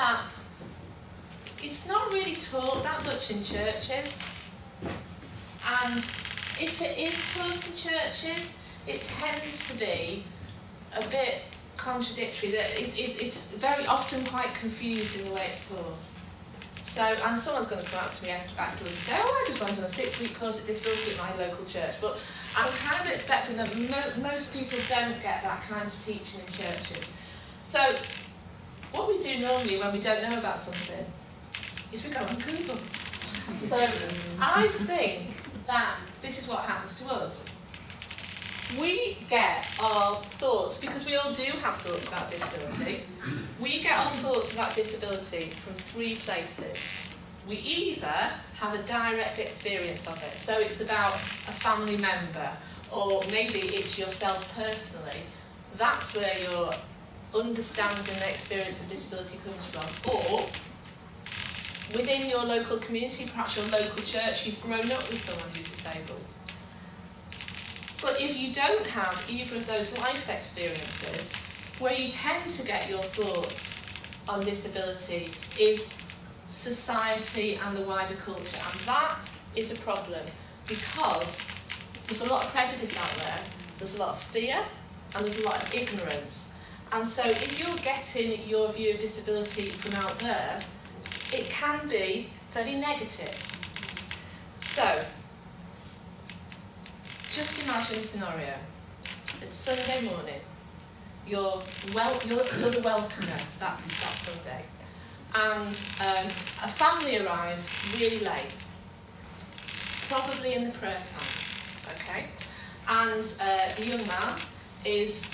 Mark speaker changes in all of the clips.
Speaker 1: that it's not really taught that much in churches, and if it is taught in churches, it tends to be a bit contradictory, that it's very often quite confused in the way it's taught. So, and someone's going to come up to me afterwards and say, oh, I just went on a 6-week course at disability at my local church. But I'm kind of expecting that most people don't get that kind of teaching in churches. So, what we do normally when we don't know about something is we go on Google. So, I think that this is what happens to us. We get our thoughts, because we all do have thoughts about disability, we get our thoughts about disability from 3 places. We either have a direct experience of it, so it's about a family member, or maybe it's yourself personally. That's where your understanding and experience of disability comes from. Or within your local community, perhaps your local church, you've grown up with someone who's disabled. But if you don't have either of those life experiences, where you tend to get your thoughts on disability is society and the wider culture. And that is a problem, because there's a lot of prejudice out there, there's a lot of fear, and there's a lot of ignorance. And so if you're getting your view of disability from out there, it can be very negative. So, just imagine a scenario. It's Sunday morning. You're the welcomer that Sunday. And a family arrives really late, probably in the prayer time, okay? And the young man is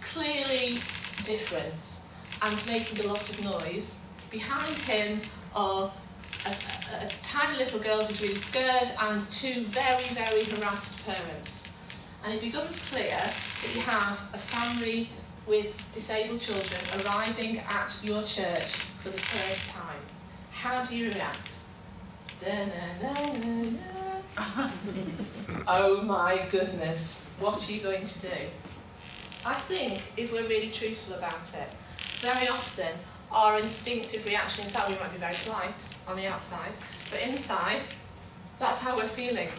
Speaker 1: clearly different and making a lot of noise. Behind him are a tiny little girl who's really scared and 2 very, very harassed parents. And it becomes clear that you have a family with disabled children arriving at your church for the first time. How do you react? Oh my goodness, what are you going to do? I think, if we're really truthful about it, very often our instinctive reaction inside, we might be very polite on the outside, but inside, that's how we're feeling.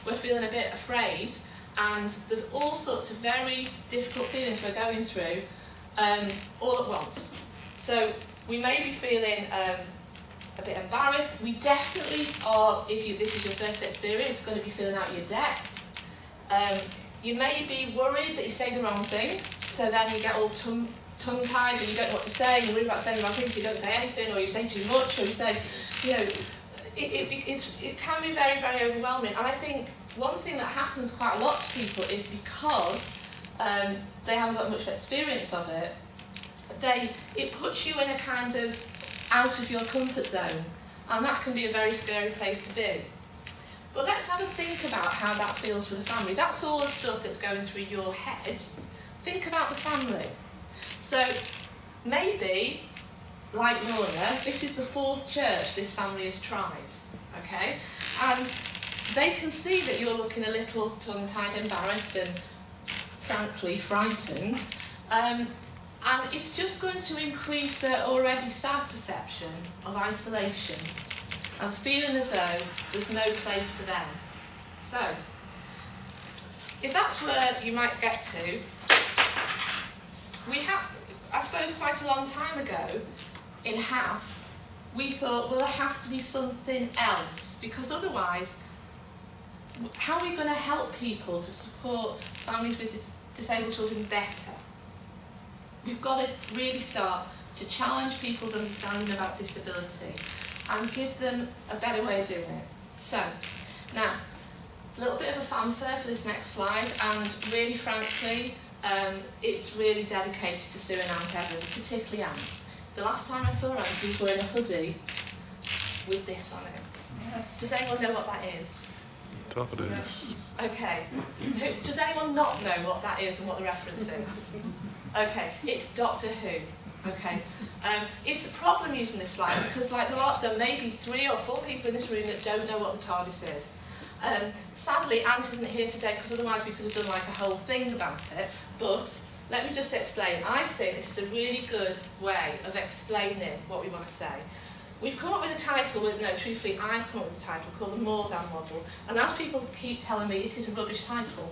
Speaker 1: We're feeling a bit afraid, and there's all sorts of very difficult feelings we're going through all at once. So we may be feeling a bit embarrassed. We definitely are, if this is your first experience, going to be feeling out your depth. You may be worried that you're saying the wrong thing, so then you get all tongue-tied and you don't know what to say, and you're worried about saying the wrong thing, so you don't say anything, or you say too much, or you say, it can be very, very overwhelming. And I think one thing that happens quite a lot to people is because they haven't got much experience of it, it puts you in a kind of out of your comfort zone, and that can be a very scary place to be. But let's have a think about how that feels for the family. That's all the stuff that's going through your head. Think about the family. So maybe, like Lorna, this is the 4th church this family has tried, okay? And they can see that you're looking a little tongue-tied, embarrassed, and frankly frightened. And it's just going to increase their already sad perception of isolation and feeling as though there's no place for them. So, if that's where you might get to, we have, I suppose quite a long time ago, in HAF, we thought, well, there has to be something else, because otherwise, how are we going to help people to support families with disabled children better? We've got to really start to challenge people's understanding about disability and give them a better way of doing it. So, now, a little bit of a fanfare for this next slide, and really frankly, it's really dedicated to Sue and Aunt Evans, particularly Aunt. The last time I saw Aunt, she was wearing a hoodie with this on it. Does anyone know what that is?
Speaker 2: Top it is.
Speaker 1: Okay. Does anyone not know what that is and what the reference is? Okay, it's Doctor Who. Okay. It's a problem using this slide because there may be 3 or 4 people in this room that don't know what the TARDIS is. Sadly, Aunt isn't here today because otherwise we could have done like a whole thing about it. But let me just explain. I think this is a really good way of explaining what we want to say. We've come up with a title, truthfully, I've come up with a title called the More Than Model. And as people keep telling me, it is a rubbish title,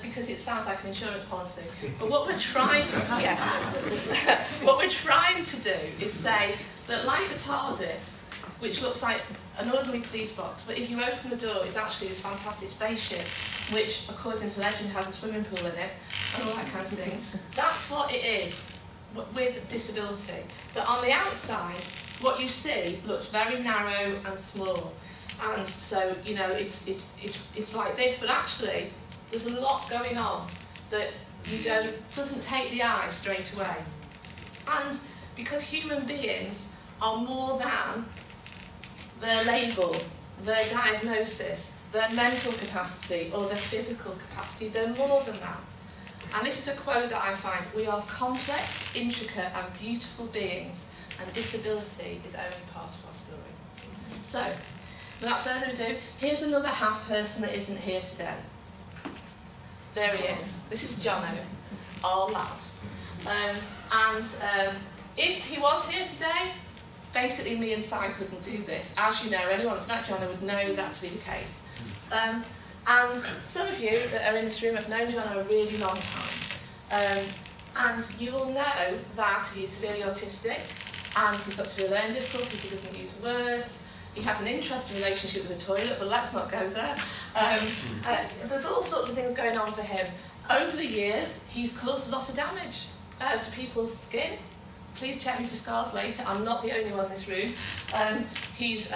Speaker 1: because it sounds like an insurance policy. But what we're trying to, what we're trying to do is say that like the TARDIS, which looks like an ordinary police box, but if you open the door, it's actually this fantastic spaceship, which, according to legend, has a swimming pool in it, and all that kind of thing. That's what it is with disability. But on the outside, what you see looks very narrow and small. And so, it's like this, but actually, there's a lot going on that doesn't take the eye straight away. And because human beings are more than their label, their diagnosis, their mental capacity, or their physical capacity, they're more than that. And this is a quote that I find: we are complex, intricate, and beautiful beings, and disability is only part of our story. So, without further ado, here's another half person that isn't here today. There he is. This is Jono, our lad. If he was here today, basically me and Si couldn't do this. As you know, anyone who's met Jono would know that to be the case. And some of you that are in this room have known Jono a really long time. And you will know that he's severely autistic, and he's got severe learning difficulties, he doesn't use words, he has an interesting relationship with the toilet, but let's not go there. There's all sorts of things going on for him. Over the years, he's caused a lot of damage to people's skin. Please check me for scars later, I'm not the only one in this room. He's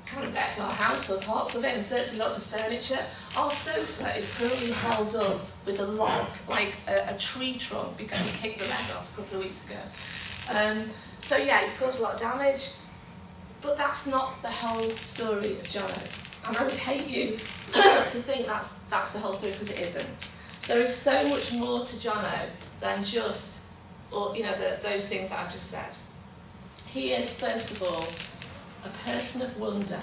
Speaker 1: kind of wrecked our house or parts of it, and certainly lots of furniture. Our sofa is currently held up with a log, like a tree trunk, because he kicked the leg off a couple of weeks ago. So yeah, he's caused a lot of damage, but that's not the whole story of Jono. And I would hate you to think that's the whole story, because it isn't. There is so much more to Jono than just those things that I've just said. He is, first of all, a person of wonder.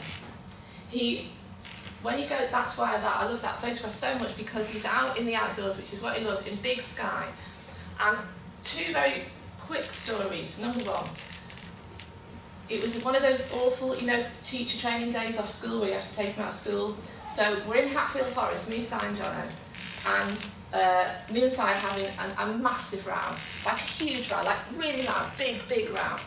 Speaker 1: That's why I love that photograph so much, because he's out in the outdoors, which is what he loves, in big sky. And two very quick stories. Number one, it was one of those awful, teacher training days off school where you have to take him out of school. So we're in Hatfield Forest, me, Si and Jono, and me and Si are having a massive row, like a huge row, like really loud, big row.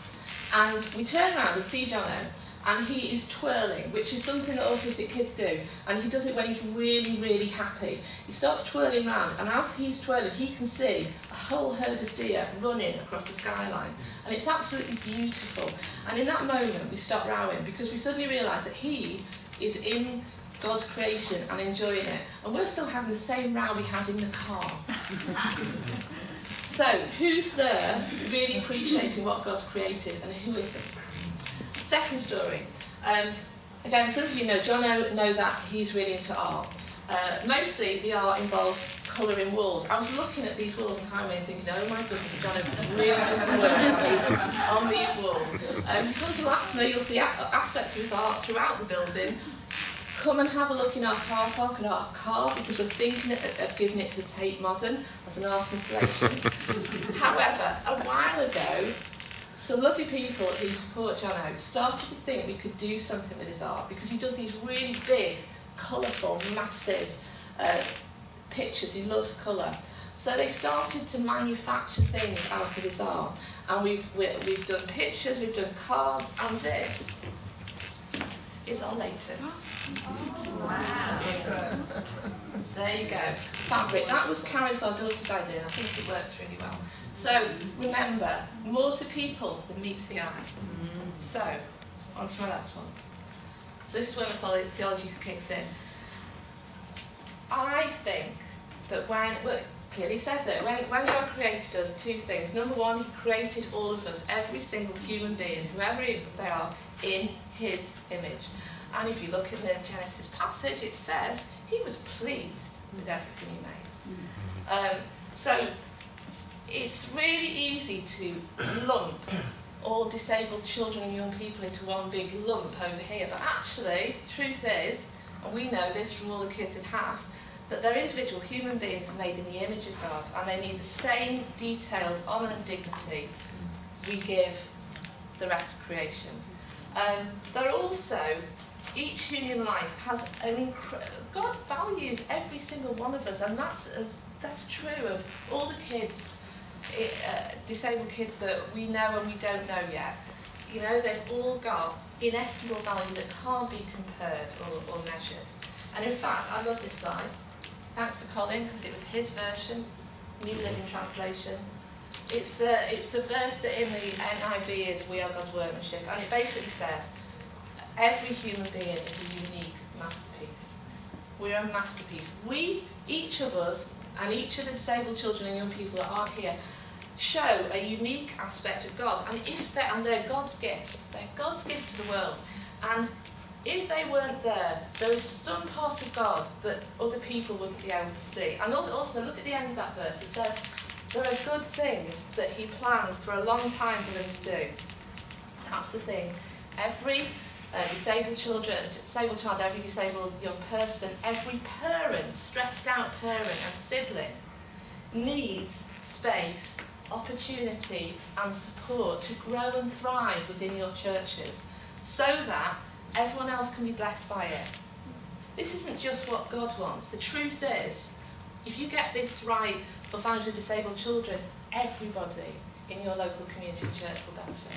Speaker 1: And we turn around and see Jono, and he is twirling, which is something that autistic kids do, and he does it when he's really, really happy. He starts twirling around, and as he's twirling, he can see a whole herd of deer running across the skyline, and it's absolutely beautiful. And in that moment, we stop rowing, because we suddenly realise that he is in God's creation and enjoying it, and we're still having the same row we had in the car. So, who's there really appreciating what God's created, and who isn't? Second story. Again, some of you know that he's really into art. Mostly the art involves colouring walls. I was looking at these walls on highway and thinking, oh my goodness, Jono really does some work on these walls. If you come to Latimer, you'll see aspects of his art throughout the building. Come and have a look in our car park and our car, because we're thinking of giving it to the Tate Modern as an art installation. However, a while ago, some lovely people who support Jono started to think we could do something with his art, because he does these really big, colourful, massive pictures. He loves colour. So they started to manufacture things out of his art. And we've done pictures, we've done cards, and this is our latest.
Speaker 3: Wow.
Speaker 1: There you go. Fabric. That was Carrie's, our daughter's idea, and I think it works really well. So, remember, more to people than meets the eye. So, on to my last one. So this is where the theology kicks in. I think that clearly says it, when God created us, two things. Number one, he created all of us, every single human being, whoever they are, in his image. And if you look in the Genesis passage, it says he was pleased with everything he made. So it's really easy to lump all disabled children and young people into one big lump over here. But actually, the truth is, and we know this from all the kids in half, that they're individual human beings made in the image of God, and they need the same detailed honour and dignity we give the rest of creation. They're also, each union life has an God values every single one of us, and that's true of all the kids, disabled kids that we know and we don't know yet. You know, they've all got inestimable value that can't be compared or measured. And in fact, I love this slide. Thanks to Colin, because it was his version, New Living Translation. It's the verse that in the NIV is "We are God's workmanship," and it basically says every human being is a unique masterpiece. We're a masterpiece. We, each of us, and each of the disabled children and young people that are here, show a unique aspect of God, and they're God's gift. They're God's gift to the world. And if they weren't there, there is some part of God that other people wouldn't be able to see. And also, look at the end of that verse. It says, there are good things that he planned for a long time for them to do. That's the thing. Every disabled child, every disabled young person, every parent, stressed out parent and sibling needs space, opportunity and support to grow and thrive within your churches so that everyone else can be blessed by it. This isn't just what God wants. The truth is, if you get this right for families with disabled children, everybody in your local community church will benefit.